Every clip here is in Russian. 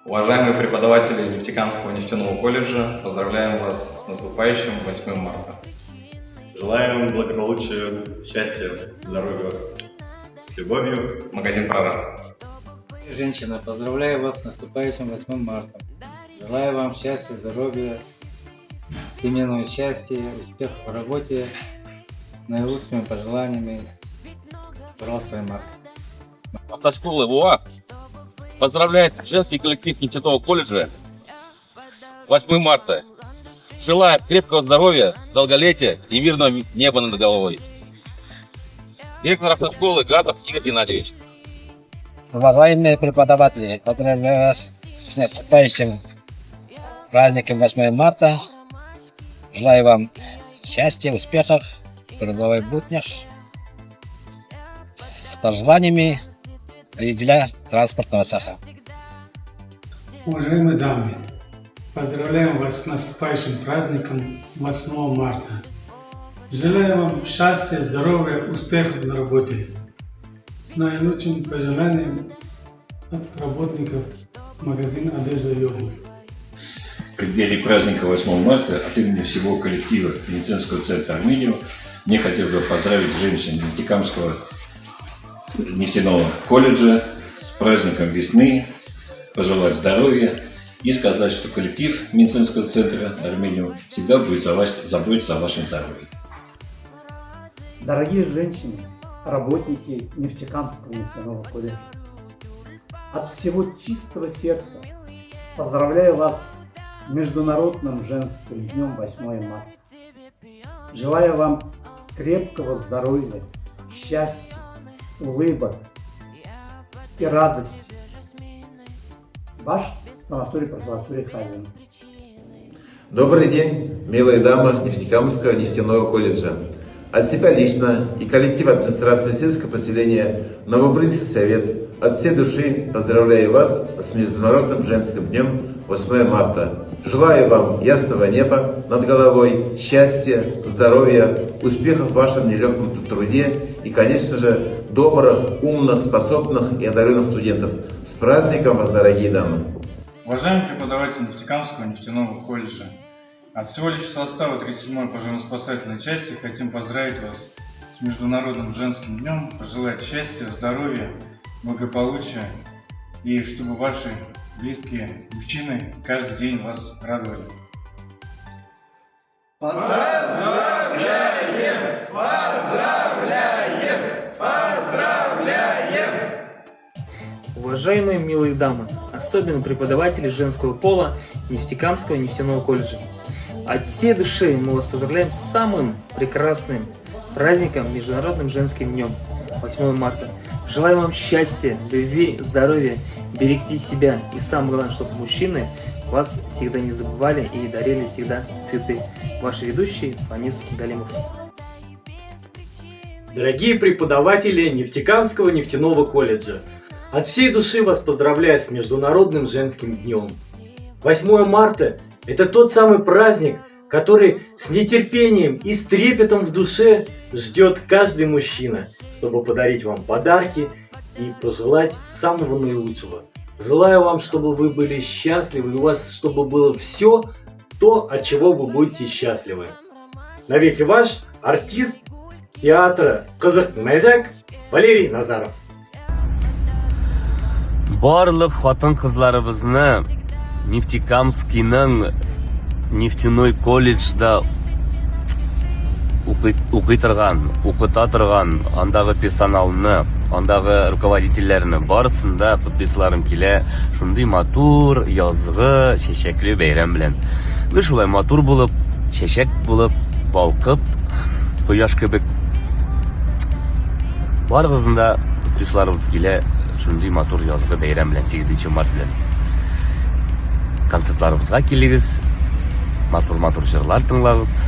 Уважаемые преподаватели Нефтекамского нефтяного колледжа, поздравляем вас с наступающим 8 марта. Желаем благополучия, счастья, здоровья. С любовью, Магазин «Прораб». Женщина, поздравляю вас с наступающим 8 марта. Желаю вам счастья, здоровья, семейного счастья, успехов в работе, с наилучшими пожеланиями. Пожалуйста, Марк. Автошкола ВУА поздравляет женский коллектив нефтяного колледжа 8 марта. Желаю крепкого здоровья, долголетия и мирного неба над головой. Директор автошколы Гатов Игорь Геннадьевич. Уважаемые преподаватели, поздравляю вас с наступающим праздником 8 марта. Желаю вам счастья, успехов в трудовых буднях, с пожеланиями водителя транспортного цеха. Уважаемые дамы, поздравляем вас с наступающим праздником 8 марта. Желаю вам счастья, здоровья, успехов на работе. С наилучшим пожеланием от работников магазина «Одежда и обувь». В преддверии праздника 8 марта от имени всего коллектива медицинского центра «Армениум» мне хотел бы поздравить женщин Нефтекамского нефтяного колледжа с праздником весны, пожелать здоровья и сказать, что коллектив медицинского центра «Армениум» всегда будет заботиться о вашем здоровье. Дорогие женщины, работники Нефтекамского нефтяного колледжа, от всего чистого сердца поздравляю вас с Международным женским днем 8 марта. Желаю вам крепкого здоровья, счастья, улыбок и радости. Ваш санаторий-профилакторий Хазин. Добрый день, милые дамы Нефтекамского нефтяного колледжа. От себя лично и коллектива администрации сельского поселения Новобрынский совет от всей души поздравляю вас с Международным женским днем 8 марта. Желаю вам ясного неба над головой, счастья, здоровья, успехов в вашем нелегком труде и, конечно же, добрых, умных, способных и одаренных студентов. С праздником вас, дорогие дамы! Уважаемые преподаватели Нефтекамского нефтяного колледжа, от всего лишь состава 37-й пожарно-спасательной части хотим поздравить вас с Международным женским днем, пожелать счастья, здоровья, благополучия и чтобы ваши близкие мужчины каждый день вас радовали. Поздравляем! Поздравляем! Поздравляем! Уважаемые милые дамы, особенно преподаватели женского пола Нефтекамского нефтяного колледжа, от всей души мы вас поздравляем с самым прекрасным праздником Международным женским днем 8 марта. Желаю вам счастья, любви, здоровья, берегите себя и самое главное, чтобы мужчины вас всегда не забывали и дарили всегда цветы. Ваши ведущие Фанис Галимов. Дорогие преподаватели Нефтекамского нефтяного колледжа, от всей души вас поздравляю с Международным женским днем. 8 марта – это тот самый праздник, который с нетерпением и с трепетом в душе ждет каждый мужчина, чтобы подарить вам подарки и пожелать самого наилучшего. Желаю вам, чтобы вы были счастливы, и у вас чтобы было все то, от чего вы будете счастливы. Навеки ваш артист театра «Қызық мәзәк» Валерий Назаров. Барлык хатын-кызларыбызны Нефтекамскийның нефтяной колледжда укыта торган, андагы персоналны, андагы руководительләрне барысын да подписыларым килә. Шундый матур, язгы, чәчәкле бәйрәм белән. Без шулай матур булып, чәчәк булып, балкып, кояш кебек барыгызны да подписыларыбыз килә. Шундый матур язгы бәйрәм белән 8 март белән. Концертларыбызга килегез, матур җырлар тыңлагыз.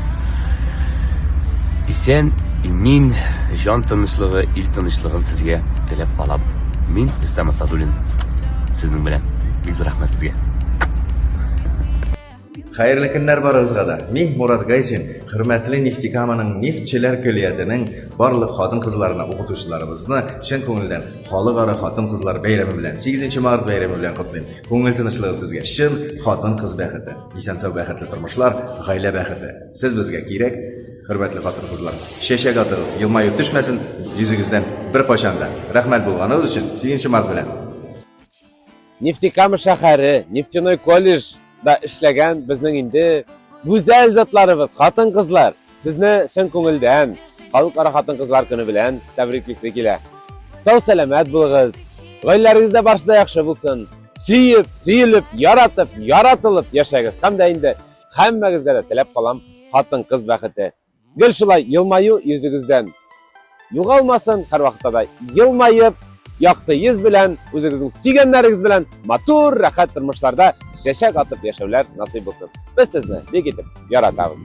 Исән, имин, җан тынычлыгы, ил тынычлыгын сезгә теләп калам. Мин Рөстәм Асадуллин, сезнең белән. Бик зур рәхмәт сезгә. Xayrli kunlar barıgızga da. Men Murat Gaysin, hürmetli Neftikamaның Neftçiler Kölliyetining barliq xotin-qizlarni o'qituvchilarimizni chin ko'ngildan xalqaro xotin-qizlar bayrami bilan 8-mart bayrami bilan qutlayman. Ko'ngil tinchligi sizga, shin xotin-qiz baxti, eson-sog' baxtli turmushlar, g'ayla baxti. Siz bizga kerak, hurmatli xotin-qizlar. Sheshak otasiz, yilmayib tushmasin yuzingizdan bir qo'shanda. Rahmat bo'lganingiz uchun 8-mart bilan. Neftikama shahari, Neftinoy kollejda ishlagan bizning endi go'zal zotlarimiz, xotin-qizlar, sizni chin ko'ngildan xalqaro xotin-qizlar kuni bilan tabriklagisi keladi. Sog' salomat bo'ling'iz. Oilaringizda barcha yaxshi bo'lsin. Suyib, suyilib, yaratilib yashaysiz. Hamda endi hammangizga tilab qolam xotin-qiz baxti. Gul shulay yilmayu yuzingizdan yo'qolmasin, har vaqtda yilmayib yoqti yuz bilan, o'zingizning suyganlaringiz bilan motor rahat turmushlarda shashak otib yashashlar nasib bo'lsin. Biz sizni bekitib yaratamiz.